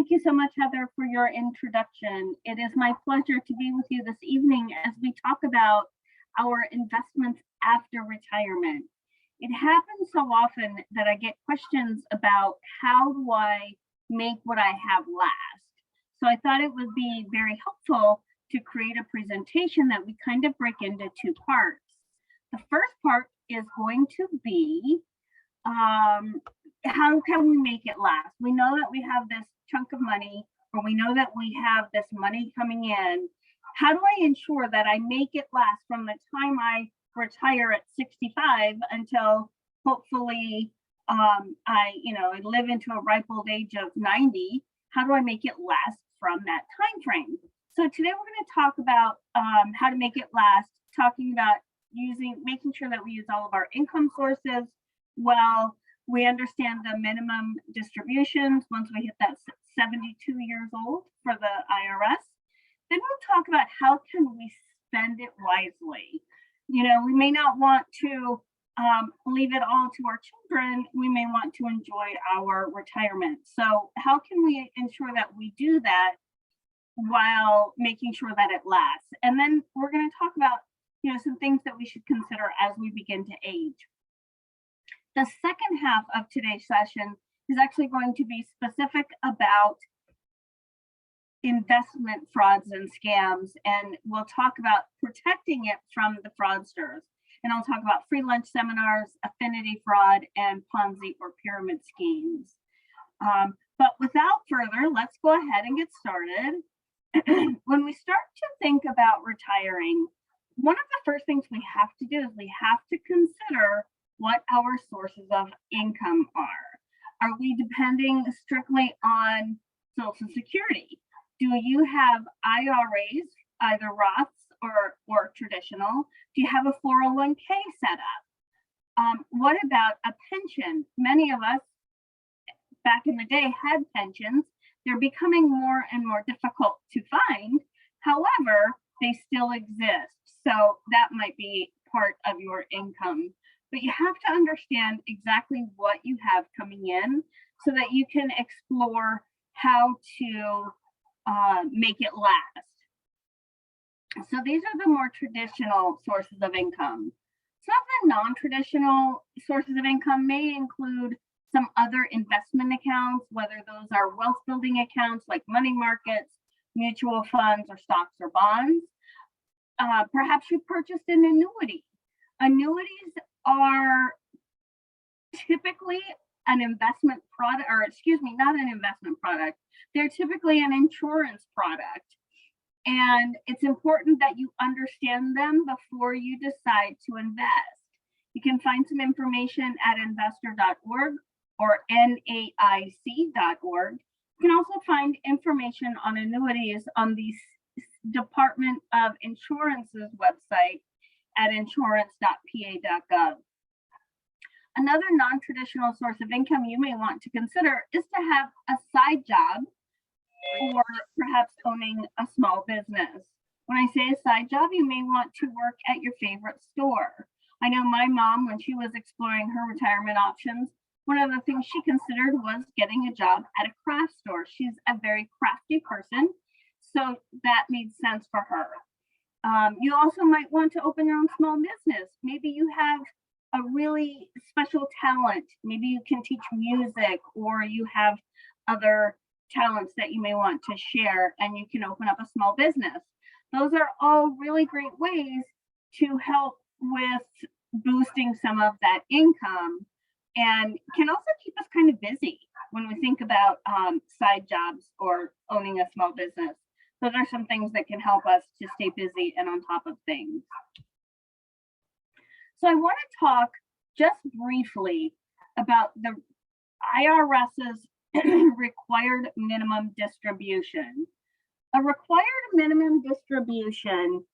Thank you so much, Heather, for your introduction. It is my pleasure to be with you this evening as we talk about our investments after retirement. It happens so often that I get questions about how do I make what I have last. So I thought it would be very helpful to create a presentation that we kind of break into two parts. The first part is going to be how can we make it last? We know that we have this chunk of money, or we know that we have this money coming in. How do I ensure that I make it last from the time I retire at 65 until hopefully I live into a ripe old age of 90? How do I make it last from that time frame? So today we're going to talk about how to make it last, talking about making sure that we use all of our income sources well. We understand the minimum distributions once we hit that 72 years old for the IRS. Then we'll talk about how can we spend it wisely. We may not want to leave it all to our children. We may want to enjoy our retirement. So how can we ensure that we do that while making sure that it lasts? And then we're going to talk about some things that we should consider as we begin to age. The second half of today's session is actually going to be specific about investment frauds and scams, and we'll talk about protecting it from the fraudsters. And I'll talk about free lunch seminars, affinity fraud, and Ponzi or pyramid schemes. But without further, let's go ahead and get started. When we start to think about retiring, one of the first things we have to do is we have to consider what our sources of income are. Are we depending strictly on Social Security? Do you have IRAs, either Roths or traditional? Do you have a 401k set up? What about a pension? Many of us back in the day had pensions. They're becoming more and more difficult to find. However, they still exist. So that might be part of your income. But you have to understand exactly what you have coming in so that you can explore how to make it last. So these are the more traditional sources of income. Some of the non-traditional sources of income may include some other investment accounts, whether those are wealth building accounts like money markets, mutual funds, or stocks or bonds. Perhaps you purchased an annuity. Annuities are typically an investment product, or excuse me, not an investment product. They're typically an insurance product. And it's important that you understand them before you decide to invest. You can find some information at investor.org or NAIC.org. You can also find information on annuities on the Department of Insurance's website at insurance.pa.gov. Another non-traditional source of income you may want to consider is to have a side job or perhaps owning a small business. When I say a side job, you may want to work at your favorite store. I know my mom, when she was exploring her retirement options, one of the things she considered was getting a job at a craft store. She's a very crafty person, so that made sense for her. You also might want to open your own small business. Maybe you have a really special talent. Maybe you can teach music, or you have other talents that you may want to share, and you can open up a small business. Those are all really great ways to help with boosting some of that income, and can also keep us kind of busy when we think about side jobs or owning a small business. Those are some things that can help us to stay busy and on top of things. So I want to talk just briefly about the IRS's required minimum distribution. A required minimum distribution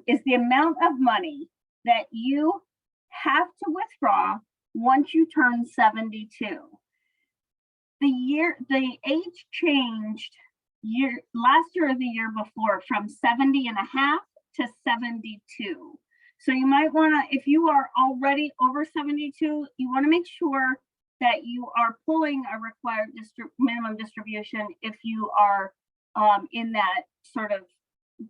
is the amount of money that you have to withdraw once you turn 72. The age changed last year or the year before from 70 and a half to 72. So you might want to, if you are already over 72, you want to make sure that you are pulling a required minimum distribution if you are in that sort of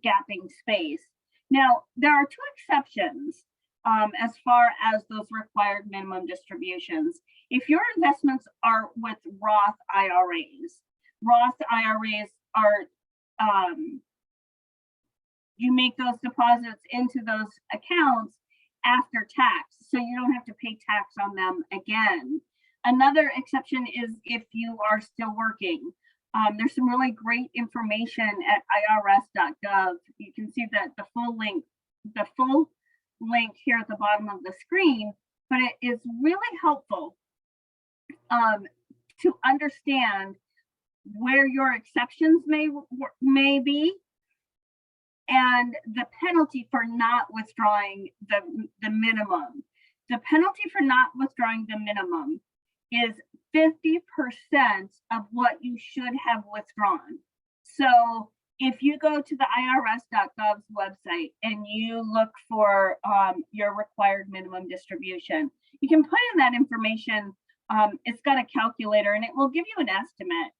gapping space. Now, there are two exceptions as far as those required minimum distributions. If your investments are with Roth IRAs are, you make those deposits into those accounts after tax, so you don't have to pay tax on them again. Another exception is if you are still working. There's some really great information at irs.gov. You can see that the full link here at the bottom of the screen, but it is really helpful to understand where your exceptions may be, and the penalty for not withdrawing the minimum. The penalty for not withdrawing the minimum is 50% of what you should have withdrawn. So if you go to the irs.gov's website and you look for your required minimum distribution, you can put in that information. It's got a calculator and it will give you an estimate.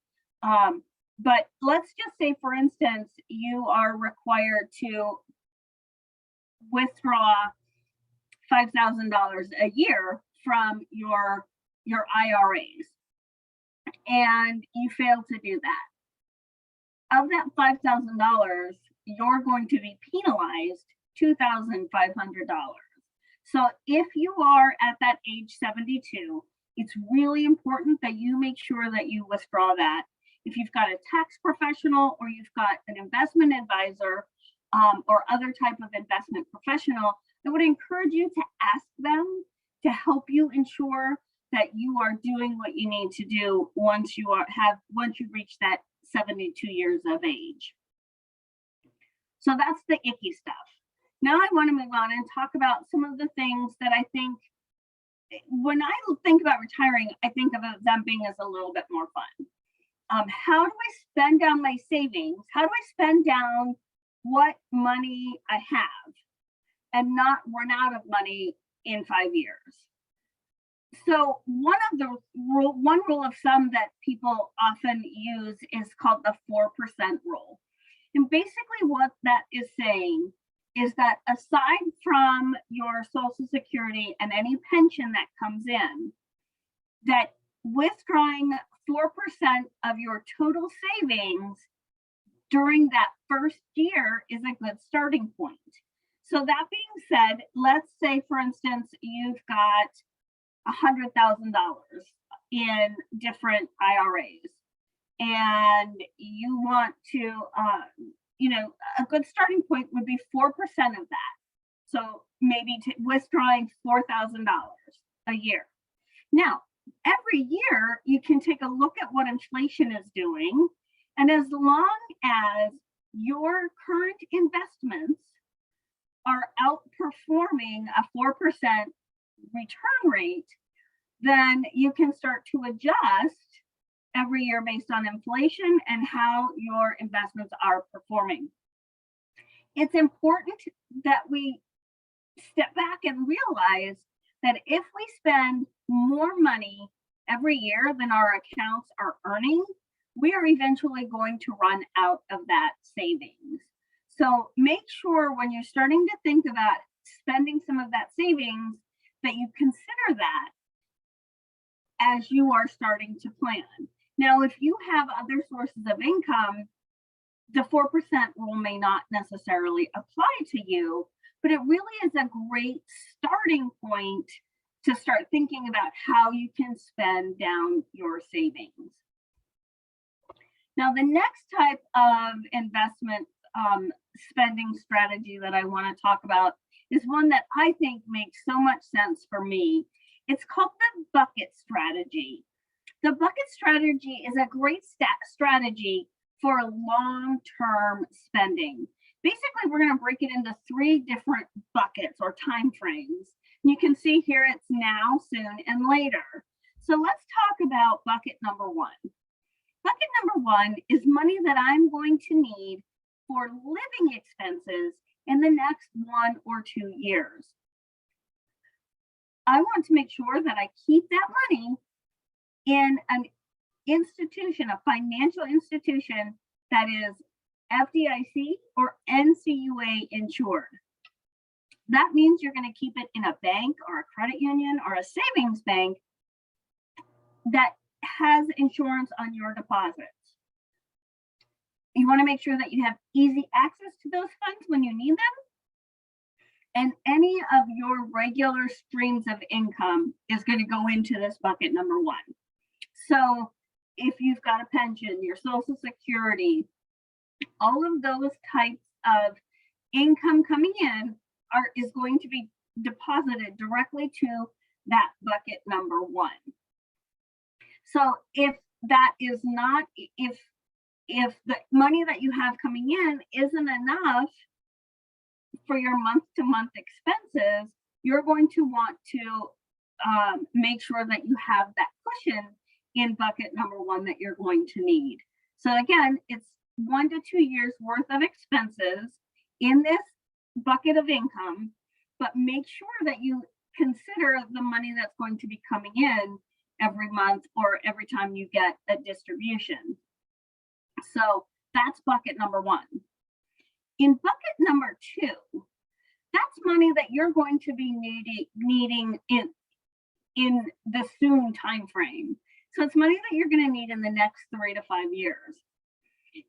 But let's just say, for instance, you are required to withdraw $5,000 a year from your IRAs, and you fail to do that. Of that $5,000, you're going to be penalized $2,500. So if you are at that age 72, it's really important that you make sure that you withdraw that. If you've got a tax professional or you've got an investment advisor or other type of investment professional, I would encourage you to ask them to help you ensure that you are doing what you need to do once you reach that 72 years of age. So that's the icky stuff. Now I want to move on and talk about some of the things that I think, when I think about retiring, I think of them being as a little bit more fun. How do I spend down my savings? How do I spend down what money I have and not run out of money in 5 years? So one rule of thumb that people often use is called the 4% rule. And basically what that is saying is that aside from your Social Security and any pension that comes in, that withdrawing 4% of your total savings during that first year is a good starting point. So that being said, let's say, for instance, you've got $100,000 in different IRAs, and you want to, a good starting point would be 4% of that. So maybe withdrawing $4,000 a year. Now, every year you can take a look at what inflation is doing, and as long as your current investments are outperforming a 4% return rate, then you can start to adjust every year based on inflation and how your investments are performing. It's important that we step back and realize that if we spend more money every year than our accounts are earning, we are eventually going to run out of that savings. So make sure when you're starting to think about spending some of that savings that you consider that as you are starting to plan. Now, if you have other sources of income, the 4% rule may not necessarily apply to you, but it really is a great starting point to start thinking about how you can spend down your savings. Now, the next type of investment spending strategy that I want to talk about is one that I think makes so much sense for me. It's called the bucket strategy. The bucket strategy is a great strategy for long-term spending. Basically, we're going to break it into 3 different buckets or time frames. You can see here it's now, soon, and later. So let's talk about bucket number 1. Bucket number 1 is money that I'm going to need for living expenses in the next 1 or 2 years. I want to make sure that I keep that money in an institution, a financial institution that is FDIC or NCUA insured. That means you're going to keep it in a bank or a credit union or a savings bank that has insurance on your deposits. You want to make sure that you have easy access to those funds when you need them. And any of your regular streams of income is going to go into this bucket number one. So if you've got a pension, your Social Security, all of those types of income coming in is going to be deposited directly to that bucket number one. So if that is not, if the money that you have coming in isn't enough for your month-to-month expenses, you're going to want to make sure that you have that cushion in bucket number one that you're going to need. So again, it's 1 to 2 years worth of expenses in this bucket of income, but make sure that you consider the money that's going to be coming in every month or every time you get a distribution. So that's bucket number one. In bucket number two, that's money that you're going to be needing in the soon time frame. So it's money that you're going to need in the next 3 to 5 years.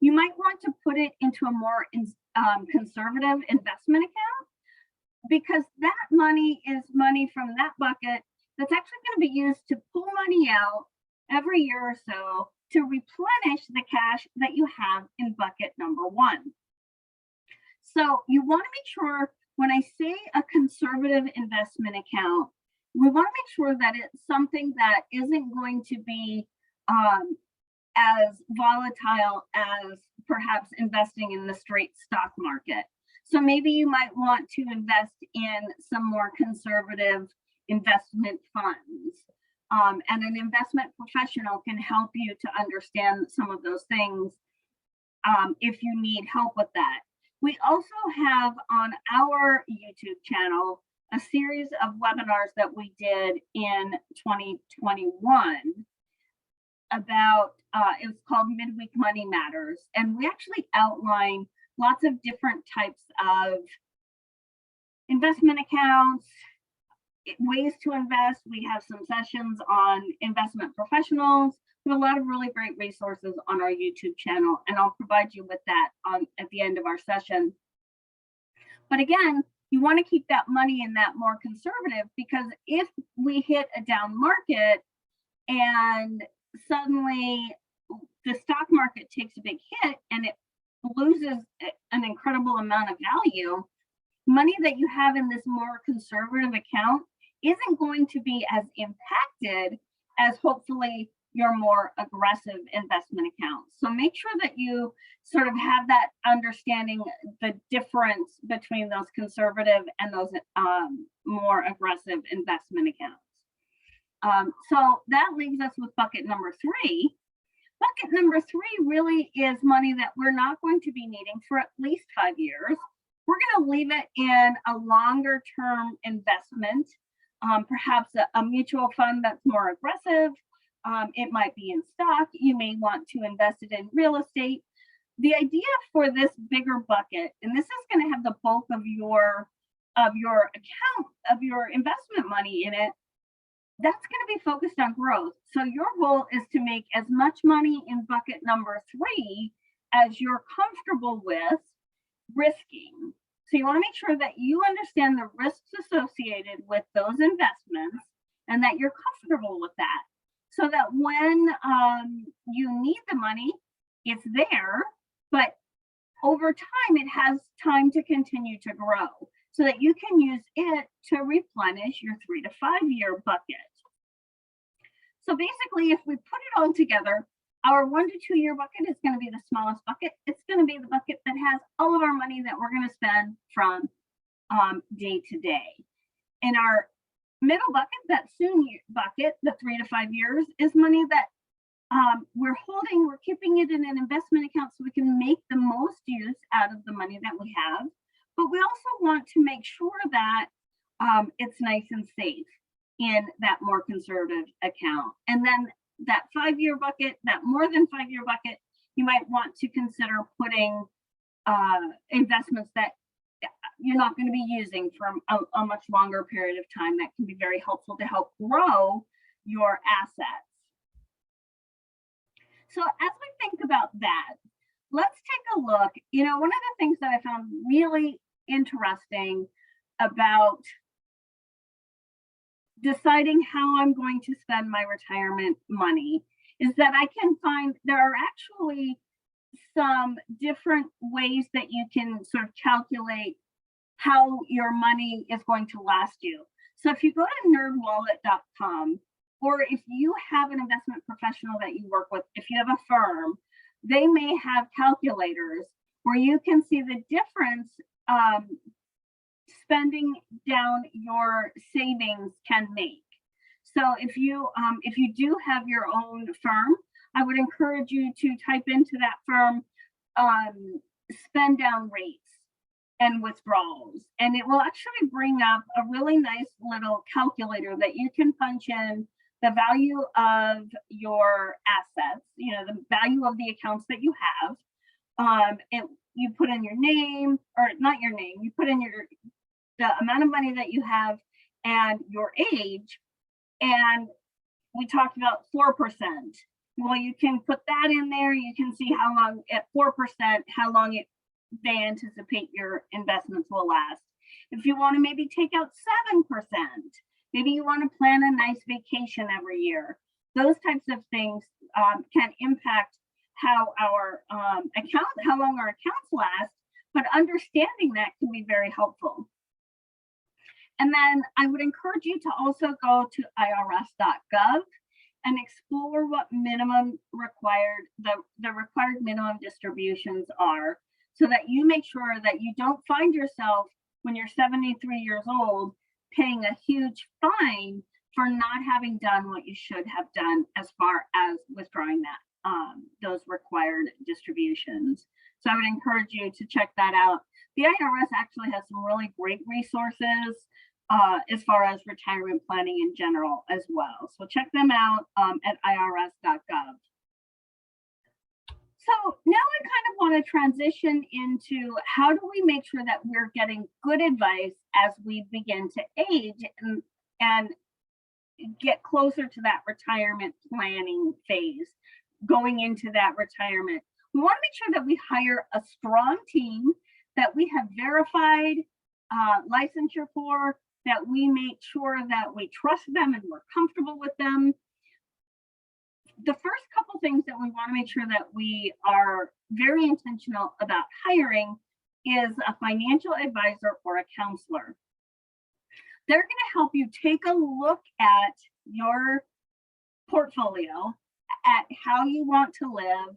You might want to put it into a more conservative investment account, because that money is money from that bucket that's actually going to be used to pull money out every year or so to replenish the cash that you have in bucket number one. So you want to make sure, when I say a conservative investment account, we want to make sure that it's something that isn't going to be as volatile as perhaps investing in the straight stock market. So maybe you might want to invest in some more conservative investment funds. And an investment professional can help you to understand some of those things if you need help with that. We also have on our YouTube channel a series of webinars that we did in 2021 about, it was called Midweek Money Matters. And we actually outline lots of different types of investment accounts, ways to invest. We have some sessions on investment professionals. We have a lot of really great resources on our YouTube channel, and I'll provide you with that at the end of our session. But again, you want to keep that money in that more conservative, because if we hit a down market and suddenly the stock market takes a big hit and it loses an incredible amount of value, money that you have in this more conservative account isn't going to be as impacted as hopefully your more aggressive investment accounts. So make sure that you sort of have that understanding, the difference between those conservative and those more aggressive investment accounts. So that leaves us with bucket number three. Bucket number three really is money that we're not going to be needing for at least 5 years. We're going to leave it in a longer term investment, perhaps a mutual fund that's more aggressive. It might be in stock. You may want to invest it in real estate. The idea for this bigger bucket, and this is going to have the bulk of your account, of your investment money in it, that's going to be focused on growth. So your goal is to make as much money in bucket number three as you're comfortable with risking. So you want to make sure that you understand the risks associated with those investments and that you're comfortable with that, so that when you need the money, it's there, but over time, it has time to continue to grow so that you can use it to replenish your 3 to 5 year bucket. So basically, if we put it all together, our 1 to 2 year bucket is going to be the smallest bucket. It's going to be the bucket that has all of our money that we're going to spend from day to day. In our middle bucket, that soon bucket, the 3 to 5 years, is money that we're holding, we're keeping it in an investment account so we can make the most use out of the money that we have. But we also want to make sure that it's nice and safe in that more conservative account. And then that 5-year bucket, that more than 5-year bucket, you might want to consider putting investments that you're not going to be using for a much longer period of time. That can be very helpful to help grow your assets. So as we think about that, let's take a look. You know, one of the things that I found really interesting about deciding how I'm going to spend my retirement money is that I can find there are actually some different ways that you can sort of calculate how your money is going to last you. So if you go to nerdwallet.com, or if you have an investment professional that you work with, if you have a firm, they may have calculators where you can see the difference spending down your savings can make. So if you do have your own firm, I would encourage you to type into that firm spend down rates and withdrawals, and it will actually bring up a really nice little calculator that you can punch in the value of your assets, you know, the value of the accounts that you have. You put in your name, or not your name, you put in the amount of money that you have and your age, and we talked about 4%. Well, you can put that in there. You can see how long at 4%, how long they anticipate your investments will last. If you want to maybe take out 7%, maybe you want to plan a nice vacation every year. Those types of things can impact how our how long our accounts last, but understanding that can be very helpful. And then I would encourage you to also go to irs.gov and explore what minimum required, the required minimum distributions are, so that you make sure that you don't find yourself when you're 73 years old paying a huge fine for not having done what you should have done as far as withdrawing that those required distributions. So I would encourage you to check that out. The IRS actually has some really great resources as far as retirement planning in general as well. So check them out at irs.gov. So now I kind of want to transition into how do we make sure that we're getting good advice as we begin to age and get closer to that retirement planning phase, going into that retirement. We want to make sure that we hire a strong team that we have verified licensure for, that we make sure that we trust them and we're comfortable with them. The first couple things that we want to make sure that we are very intentional about hiring is a financial advisor or a counselor. They're going to help you take a look at your portfolio, at how you want to live,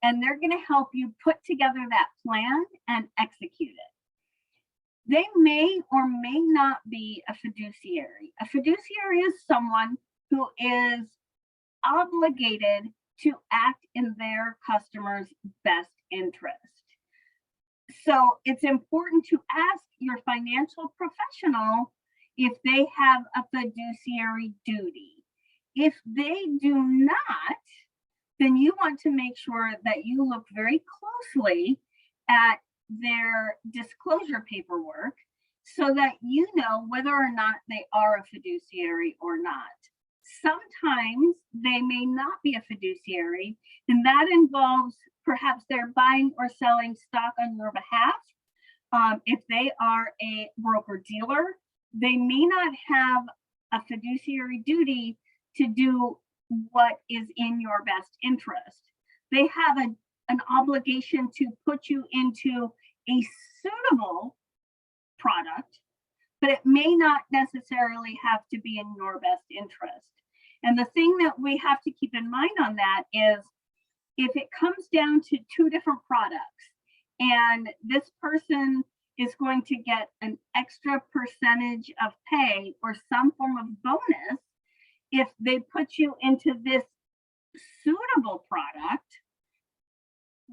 and they're going to help you put together that plan and execute it. They may or may not be a fiduciary. A fiduciary is someone who is obligated to act in their customer's best interest. So it's important to ask your financial professional if they have a fiduciary duty. If they do not, then you want to make sure that you look very closely at their disclosure paperwork so that you know whether or not they are a fiduciary or not. Sometimes they may not be a fiduciary, and that involves perhaps they're buying or selling stock on your behalf. If they are a broker dealer, they may not have a fiduciary duty to do what is in your best interest. They have an obligation to put you into a suitable product, but it may not necessarily have to be in your best interest. And the thing that we have to keep in mind on that is if it comes down to two different products and this person is going to get an extra percentage of pay or some form of bonus, if they put you into this suitable product,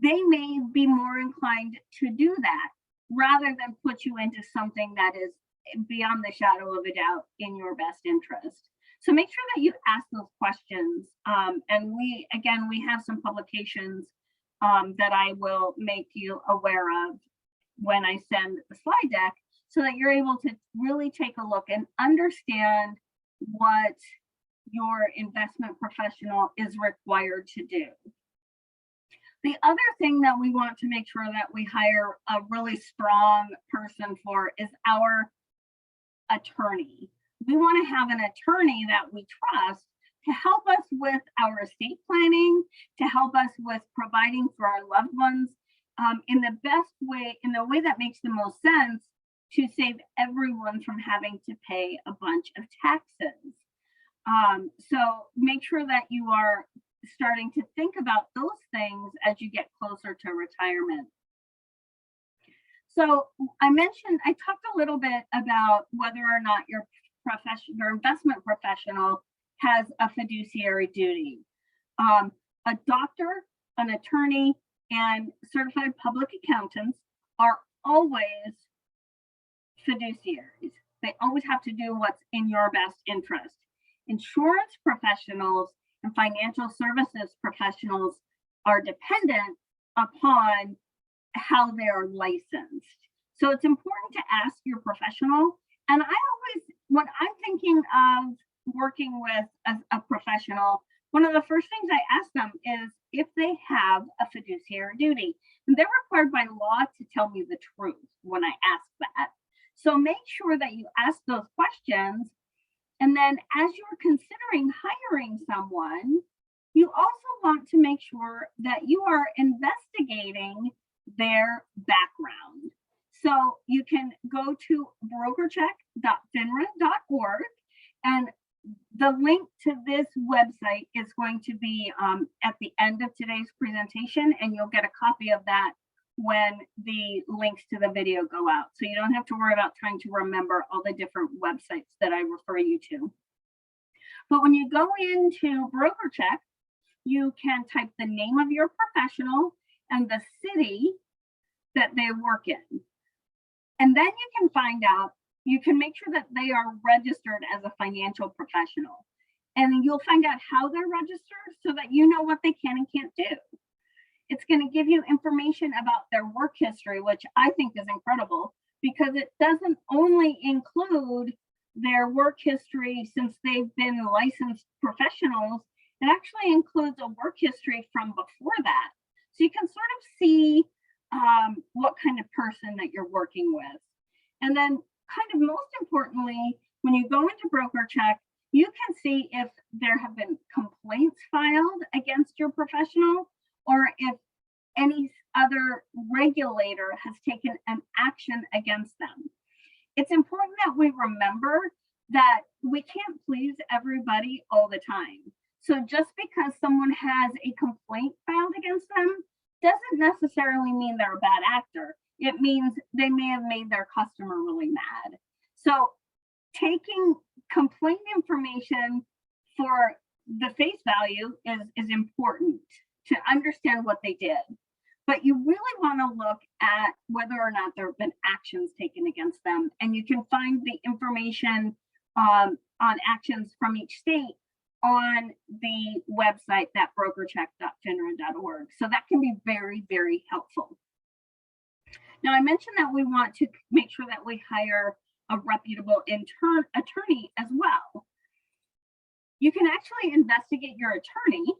they may be more inclined to do that rather than put you into something that is beyond the shadow of a doubt in your best interest. So make sure that you ask those questions. And we have some publications that I will make you aware of when I send the slide deck, so that you're able to really take a look and understand what your investment professional is required to do. The other thing that we want to make sure that we hire a really strong person for is our attorney. We want to have an attorney that we trust to help us with our estate planning, to help us with providing for our loved ones in the best way, in the way that makes the most sense, to save everyone from having to pay a bunch of taxes. So make sure that you are starting to think about those things as you get closer to retirement. So I talked a little bit about whether or not your investment professional has a fiduciary duty. A doctor, an attorney, and certified public accountants are always fiduciaries. They always have to do what's in your best interest. Insurance professionals and financial services professionals are dependent upon how they're licensed. So it's important to ask your professional. And I always, when I'm thinking of working with a professional, one of the first things I ask them is if they have a fiduciary duty. And they're required by law to tell me the truth when I ask that. So make sure that you ask those questions. And then as you're considering hiring someone, you also want to make sure that you are investigating their background. So you can go to brokercheck.finra.org, and the link to this website is going to be at the end of today's presentation, and you'll get a copy of that when the links to the video go out. So you don't have to worry about trying to remember all the different websites that I refer you to. But when you go into BrokerCheck, you can type the name of your professional and the city that they work in. And then you can find out, you can make sure that they are registered as a financial professional. And you'll find out how they're registered so that you know what they can and can't do. It's going to give you information about their work history, which I think is incredible, because it doesn't only include their work history since they've been licensed professionals, it actually includes a work history from before that. So you can sort of see what kind of person that you're working with. And then kind of most importantly, when you go into BrokerCheck, you can see if there have been complaints filed against your professional, or if any other regulator has taken an action against them. It's important that we remember that we can't please everybody all the time. So just because someone has a complaint filed against them doesn't necessarily mean they're a bad actor. It means they may have made their customer really mad. So taking complaint information for the face value is important to understand what they did. But you really want to look at whether or not there have been actions taken against them. And you can find the information on actions from each state on the website, that brokercheck.finra.org. So that can be very, very helpful. Now, I mentioned that we want to make sure that we hire a reputable attorney as well. You can actually investigate your attorney.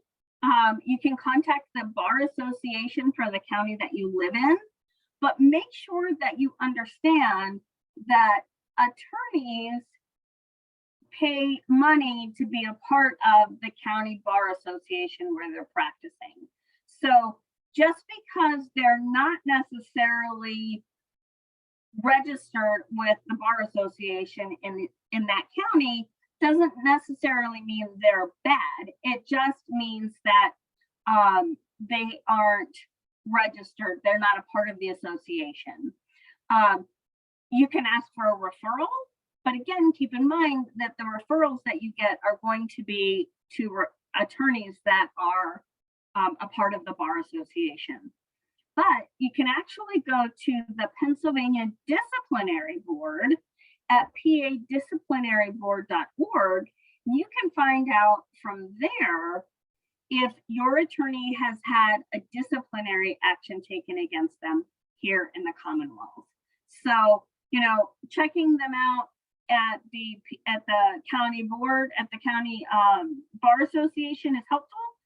You can contact the Bar Association for the county that you live in, but make sure that you understand that attorneys pay money to be a part of the county bar association where they're practicing. So just because they're not necessarily registered with the bar association in that county doesn't necessarily mean they're bad. It just means that they aren't registered. They're not a part of the association. You can ask for a referral, but again, keep in mind that the referrals that you get are going to be to attorneys that are a part of the bar association. But you can actually go to the Pennsylvania Disciplinary Board at padisciplinaryboard.org, You can find out from there if your attorney has had a disciplinary action taken against them here in the Commonwealth. So, you know, checking them out at the county board, at the county bar association is helpful.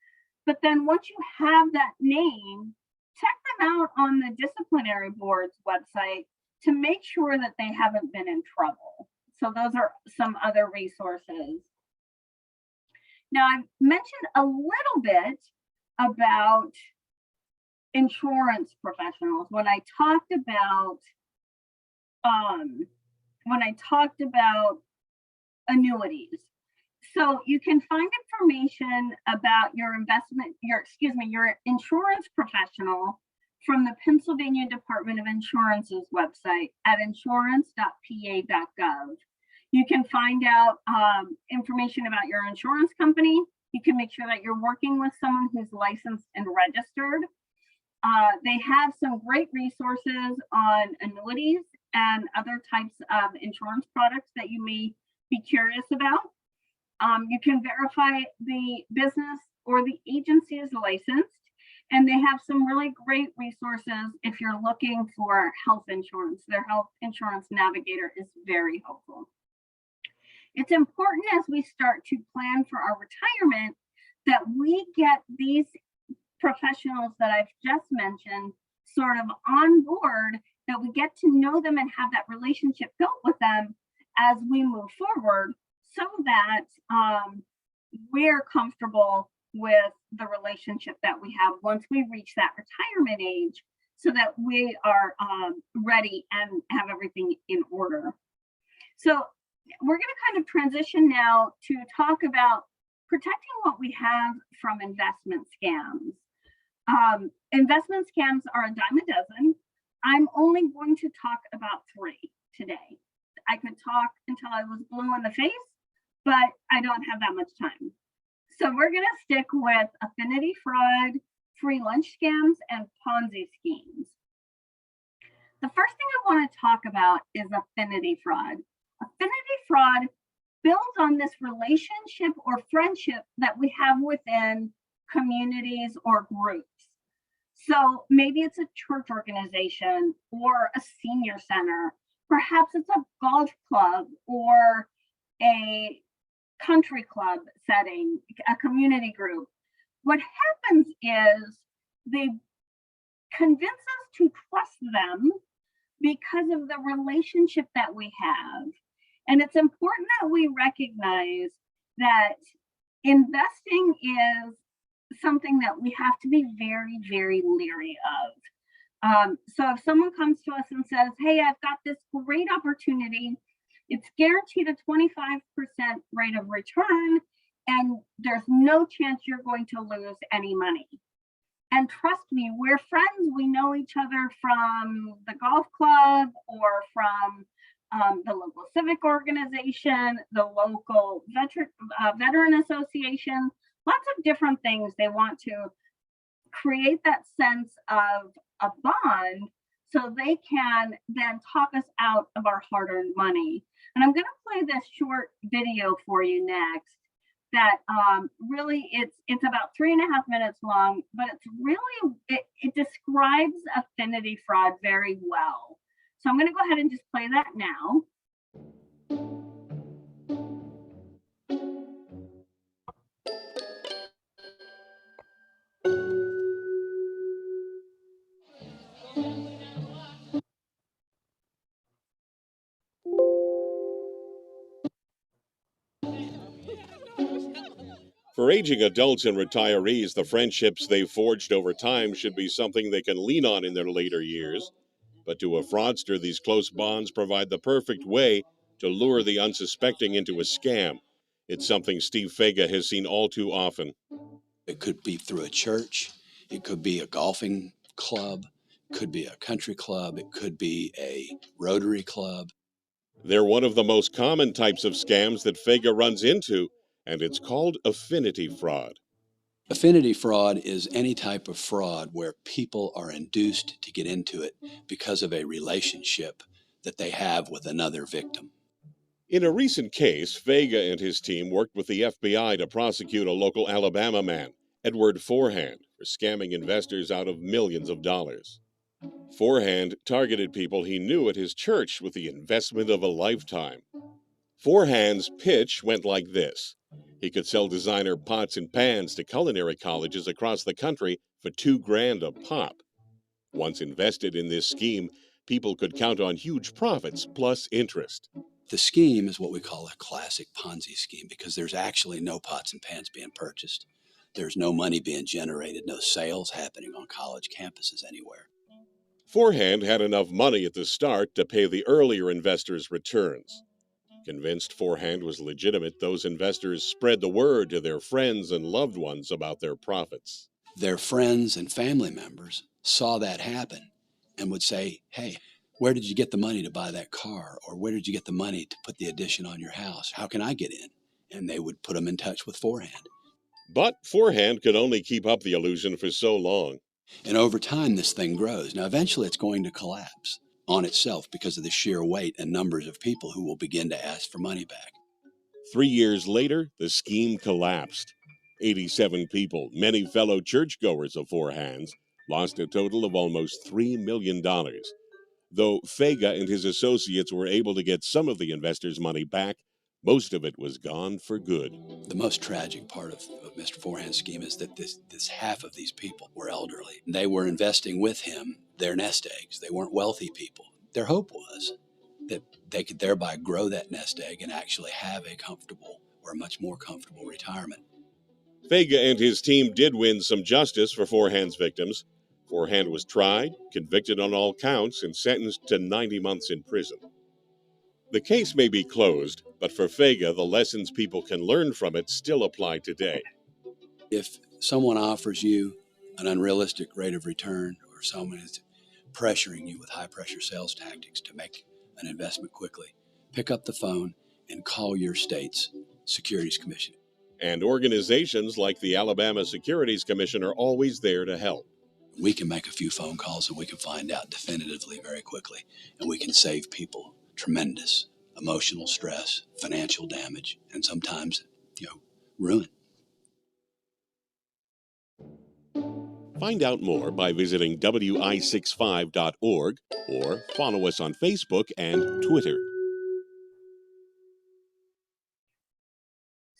But then once you have that name, check them out on the disciplinary board's website to make sure that they haven't been in trouble. So those are some other resources. Now, I've mentioned a little bit about insurance professionals when I talked about annuities. So you can find information about your your insurance professional from the Pennsylvania Department of Insurance's website at insurance.pa.gov. You can find out information about your insurance company. You can make sure that you're working with someone who's licensed and registered. They have some great resources on annuities and other types of insurance products that you may be curious about. You can verify the business or the agency is licensed, and they have some really great resources if you're looking for health insurance. Their health insurance navigator is very helpful. It's important as we start to plan for our retirement that we get these professionals that I've just mentioned sort of on board, that we get to know them and have that relationship built with them as we move forward, so that we're comfortable with the relationship that we have once we reach that retirement age, so that we are ready and have everything in order. So we're going to kind of transition now to talk about protecting what we have from investment scams. Investment scams are a dime a dozen. I'm only going to talk about 3 today. I could talk until I was blue in the face, but I don't have that much time. So we're going to stick with affinity fraud, free lunch scams, and Ponzi schemes. The first thing I want to talk about is affinity fraud. Affinity fraud builds on this relationship or friendship that we have within communities or groups. So maybe it's a church organization or a senior center. Perhaps it's a golf club or a country club setting, a community group. What happens is they convince us to trust them because of the relationship that we have. And it's important that we recognize that investing is something that we have to be very, very leery of. So if someone comes to us and says, hey, I've got this great opportunity, it's guaranteed a 25% rate of return, and there's no chance you're going to lose any money. And trust me, we're friends. We know each other from the golf club or from the local civic organization, the local veteran association, lots of different things. They want to create that sense of a bond so they can then talk us out of our hard-earned money. And I'm going to play this short video for you next that really it's about 3.5 minutes long, but it's really, it describes affinity fraud very well. So I'm going to go ahead and just play that now. For aging adults and retirees, the friendships they've forged over time should be something they can lean on in their later years. But to a fraudster, these close bonds provide the perfect way to lure the unsuspecting into a scam. It's something Steve Fega has seen all too often. It could be through a church, it could be a golfing club, it could be a country club, it could be a Rotary club. They're one of the most common types of scams that Fega runs into, and it's called affinity fraud. Affinity fraud is any type of fraud where people are induced to get into it because of a relationship that they have with another victim. In a recent case, Vega and his team worked with the FBI to prosecute a local Alabama man, Edward Forehand, for scamming investors out of millions of dollars. Forehand targeted people he knew at his church with the investment of a lifetime. Forehand's pitch went like this. He could sell designer pots and pans to culinary colleges across the country for $2,000 a pop. Once invested in this scheme, people could count on huge profits plus interest. The scheme is what we call a classic Ponzi scheme because there's actually no pots and pans being purchased. There's no money being generated, no sales happening on college campuses anywhere. Forehand had enough money at the start to pay the earlier investors' returns. Convinced Forehand was legitimate, those investors spread the word to their friends and loved ones about their profits. Their friends and family members saw that happen and would say, hey, where did you get the money to buy that car? Or where did you get the money to put the addition on your house? How can I get in? And they would put them in touch with Forehand. But Forehand could only keep up the illusion for so long. And over time, this thing grows. Now, eventually it's going to collapse on itself because of the sheer weight and numbers of people who will begin to ask for money back. 3 years later, the scheme collapsed. 87 people, many fellow churchgoers of Forehand's, lost a total of almost $3 million. Though Vega and his associates were able to get some of the investors' money back, most of it was gone for good. The most tragic part of Mr. Forehand's scheme is that this half of these people were elderly. They were investing with him their nest eggs. They weren't wealthy people. Their hope was that they could thereby grow that nest egg and actually have a comfortable or a much more comfortable retirement. Vega and his team did win some justice for Forehand's victims. Forehand was tried, convicted on all counts, and sentenced to 90 months in prison. The case may be closed, but for Vega, the lessons people can learn from it still apply today. If someone offers you an unrealistic rate of return, or someone is pressuring you with high-pressure sales tactics to make an investment quickly, pick up the phone and call your state's Securities Commission. And organizations like the Alabama Securities Commission are always there to help. We can make a few phone calls and we can find out definitively very quickly, and we can save people tremendous emotional stress, financial damage, and sometimes, ruin. Find out more by visiting wi65.org or follow us on Facebook and Twitter.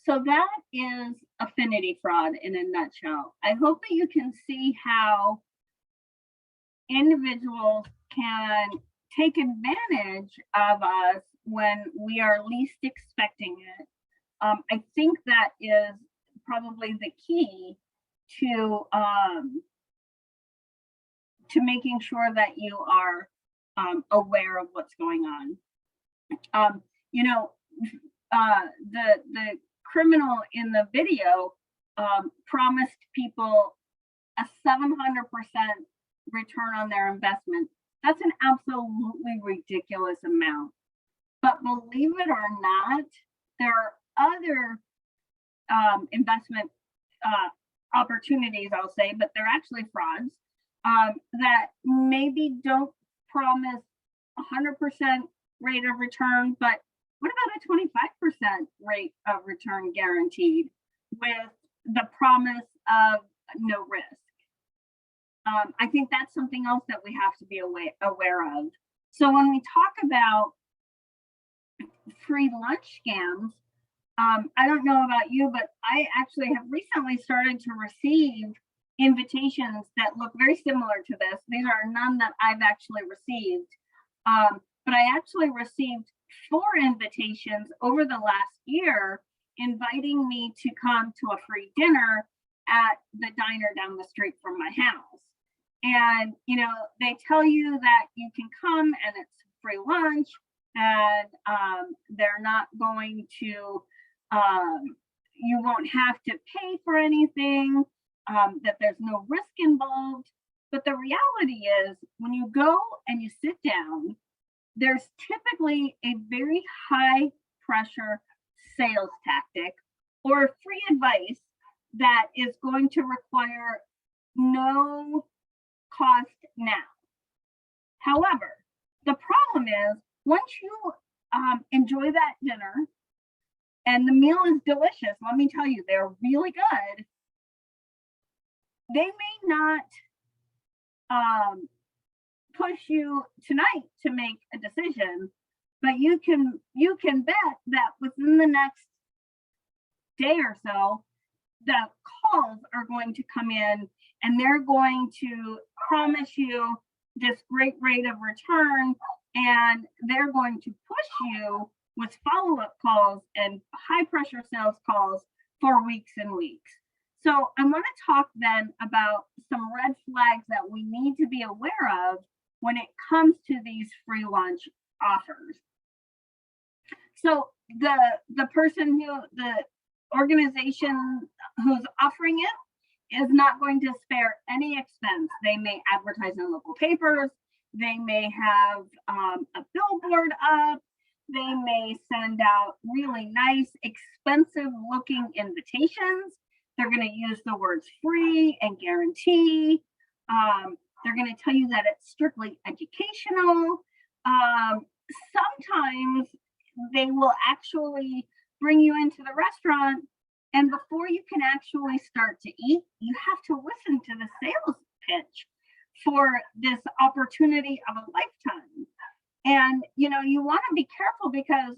So that is affinity fraud in a nutshell. I hope that you can see how individuals can take advantage of us when we are least expecting it. I think that is probably the key to making sure that you are aware of what's going on. The criminal in the video promised people a 700% return on their investment. That's an absolutely ridiculous amount. But believe it or not, there are other investment opportunities, I'll say, but they're actually frauds that maybe don't promise 100% rate of return, but what about a 25% rate of return guaranteed with the promise of no risk? I think that's something else that we have to be aware of. So when we talk about free lunch scams, I don't know about you, but I actually have recently started to receive invitations that look very similar to this. These are none that I've actually received, but I actually received 4 invitations over the last year inviting me to come to a free dinner at the diner down the street from my house. And, they tell you that you can come and it's free lunch, and they're not going to, you won't have to pay for anything, that there's no risk involved. But the reality is, when you go and you sit down, there's typically a very high pressure sales tactic or free advice that is going to require no cost now. However, the problem is, once you enjoy that dinner, and the meal is delicious. Let me tell you, they're really good. They may not push you tonight to make a decision, but you can bet that within the next day or so, the calls are going to come in, and they're going to promise you this great rate of return, and they're going to push you with follow-up calls and high pressure sales calls for weeks and weeks. So I want to talk then about some red flags that we need to be aware of when it comes to these free lunch offers. So the person the organization who's offering it is not going to spare any expense. They may advertise in local papers. They may have a billboard up. They may send out really nice, expensive looking invitations. They're going to use the words free and guarantee. They're going to tell you that it's strictly educational. Sometimes they will actually bring you into the restaurant, and before you can actually start to eat, you have to listen to the sales pitch for this opportunity of a lifetime. And you want to be careful, because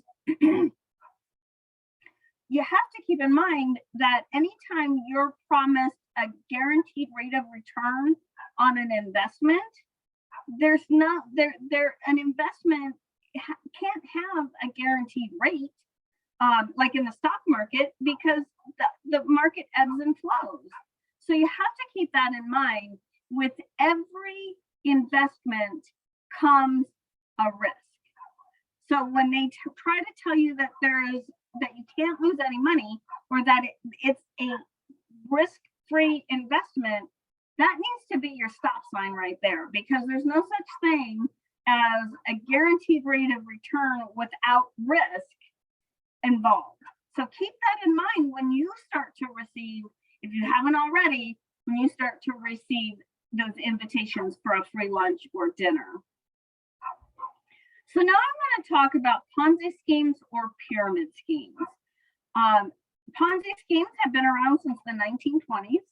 you have to keep in mind that anytime you're promised a guaranteed rate of return on an investment, there's not an investment can't have a guaranteed rate like in the stock market, because the market ebbs and flows. So you have to keep that in mind. With every investment comes a risk. So when they try to tell you that that you can't lose any money, or that it's a risk-free investment, that needs to be your stop sign right there, because there's no such thing as a guaranteed rate of return without risk involved. So keep that in mind when you start to receive, if you haven't already, when you start to receive those invitations for a free lunch or dinner. So now I'm going to talk about Ponzi schemes or pyramid schemes. Ponzi schemes have been around since the 1920s.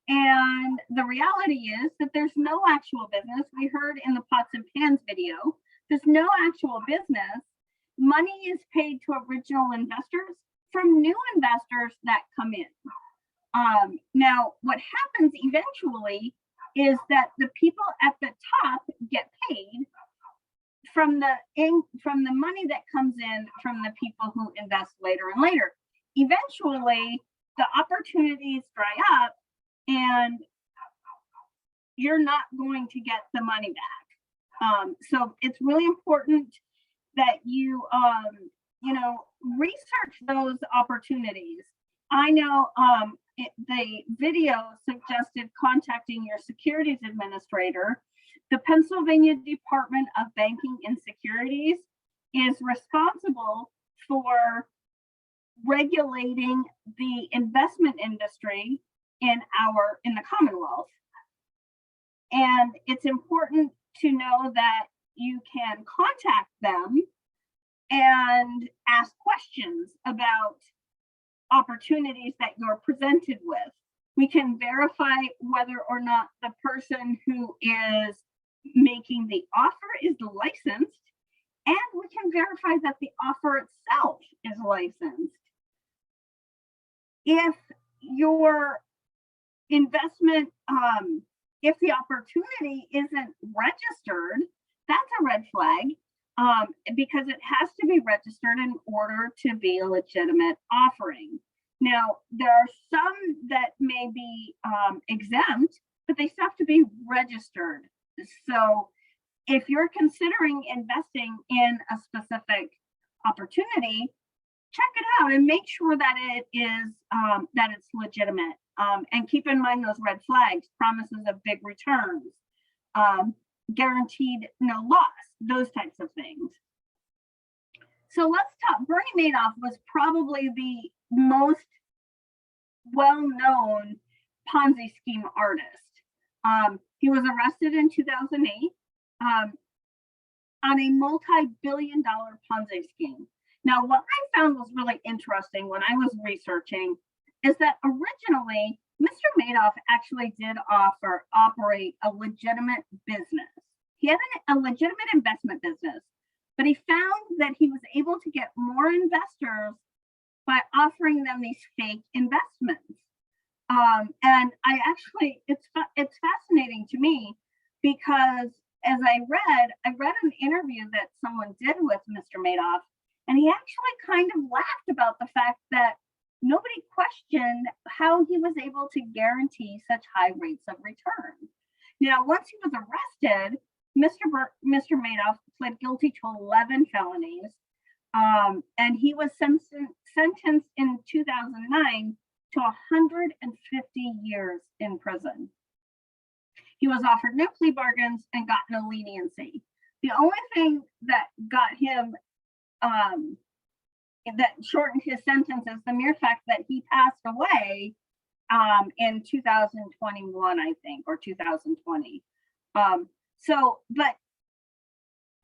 And the reality is that there's no actual business. We heard in the pots and pans video, there's no actual business. Money is paid to original investors from new investors that come in. Now, what happens eventually is that the people at the top get paid from the money that comes in from the people who invest later and later. Eventually, the opportunities dry up, and you're not going to get the money back. So it's really important that you research those opportunities. I know the video suggested contacting your securities administrator. The Pennsylvania Department of Banking and Securities is responsible for regulating the investment industry in the Commonwealth. And it's important to know that you can contact them and ask questions about opportunities that you're presented with. We can verify whether or not the person who is making the offer is licensed, and we can verify that the offer itself is licensed. If your investment, if the opportunity isn't registered, that's a red flag, because it has to be registered in order to be a legitimate offering. Now, there are some that may be exempt, but they still have to be registered. So if you're considering investing in a specific opportunity, check it out and make sure that it is that it's legitimate. And keep in mind those red flags: promises of big returns, guaranteed no loss, those types of things. So let's talk. Bernie Madoff was probably the most well-known Ponzi scheme artist. He was arrested in 2008. on a multi-billion-dollar Ponzi scheme. Now, what I found was really interesting when I was researching is that originally Mr. Madoff actually did operate a legitimate business. He had a legitimate investment business, but he found that he was able to get more investors by offering them these fake investments. And it's fascinating to me because as I read an interview that someone did with Mr. Madoff, and he actually kind of laughed about the fact that nobody questioned how he was able to guarantee such high rates of return. Now, once he was arrested, Mr. Madoff pled guilty to 11 felonies, and he was sentenced in 2009 to 150 years in prison. He was offered no plea bargains and got no leniency. The only thing that got him, that shortened his sentence is the mere fact that he passed away in 2021, I think, or 2020. But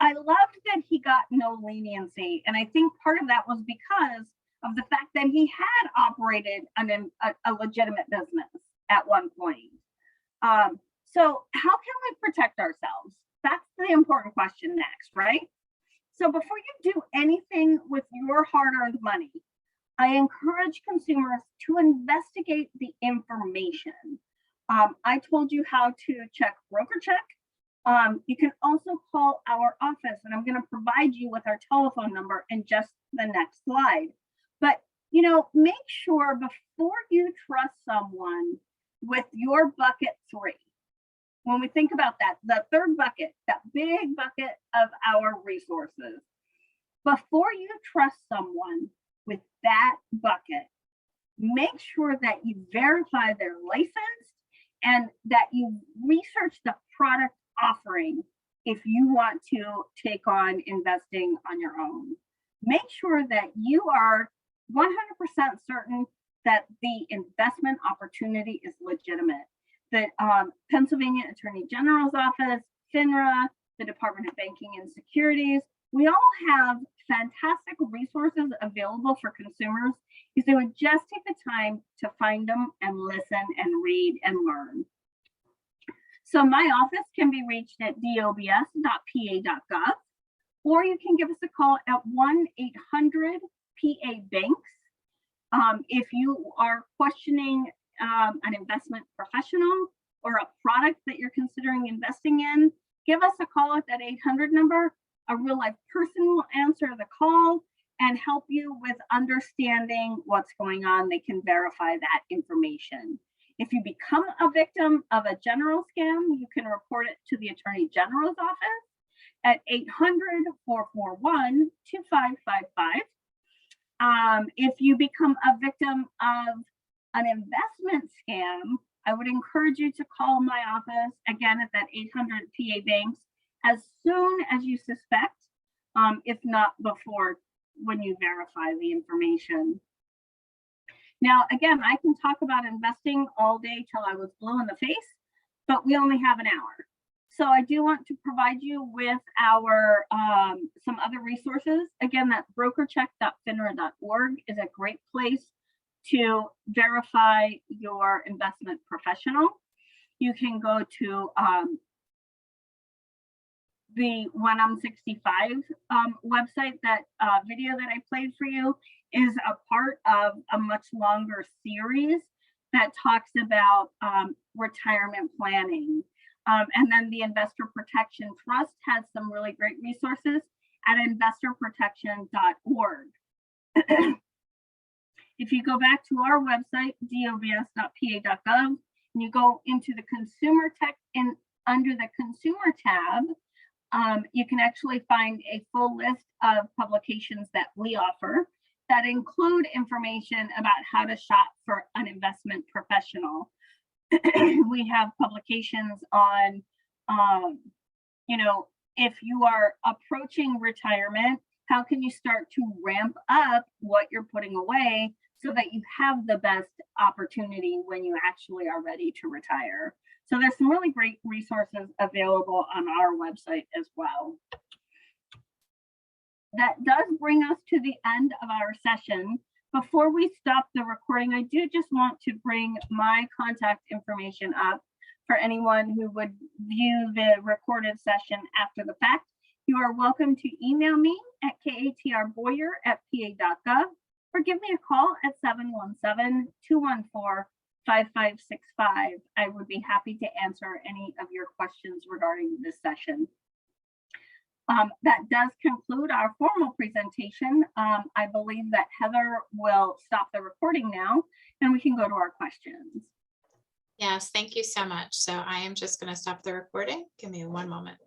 I loved that he got no leniency. And I think part of that was because of the fact that he had operated a legitimate business at one point. So how can we protect ourselves? That's the important question next, right? So before you do anything with your hard-earned money, I encourage consumers to investigate the information. I told you how to check BrokerCheck. You can also call our office, and I'm going to provide you with our telephone number in just the next slide. But, make sure before you trust someone with your bucket 3, when we think about that, the third bucket, that big bucket of our resources, before you trust someone with that bucket, make sure that you verify their license and that you research the product offering if you want to take on investing on your own. Make sure that you are 100% certain that the investment opportunity is legitimate. That Pennsylvania Attorney General's Office, FINRA, the Department of Banking and Securities, we all have fantastic resources available for consumers if they would just take the time to find them and listen and read and learn. So my office can be reached at dobs.pa.gov, or you can give us a call at 1-800-PA-BANKS. If you are questioning an investment professional or a product that you're considering investing in, give us a call at that 800 number. A real life person will answer the call and help you with understanding what's going on. They can verify that information. If you become a victim of a general scam, you can report it to the Attorney General's office at 800-441-2555. If you become a victim of an investment scam, I would encourage you to call my office again at that 800 PA Banks as soon as you suspect, if not before, when you verify the information. Now, again, I can talk about investing all day till I was blue in the face, but we only have an hour. So I do want to provide you with our some other resources. Again, that brokercheck.finra.org is a great place to verify your investment professional. You can go to the When I'm 65 website. That video that I played for you is a part of a much longer series that talks about retirement planning. And then the Investor Protection Trust has some really great resources at investorprotection.org. If you go back to our website, dobs.pa.gov, and you go into the consumer tech and under the consumer tab, you can actually find a full list of publications that we offer that include information about how to shop for an investment professional. We have publications on, if you are approaching retirement, how can you start to ramp up what you're putting away so that you have the best opportunity when you actually are ready to retire. So there's some really great resources available on our website as well. That does bring us to the end of our session. Before we stop the recording, I do just want to bring my contact information up for anyone who would view the recorded session after the fact. You are welcome to email me at katrboyer@pa.gov or give me a call at 717-214-5565. I would be happy to answer any of your questions regarding this session. That does conclude our formal presentation. I believe that Heather will stop the recording now and we can go to our questions. Yes, thank you so much. So I am just going to stop the recording. Give me one moment.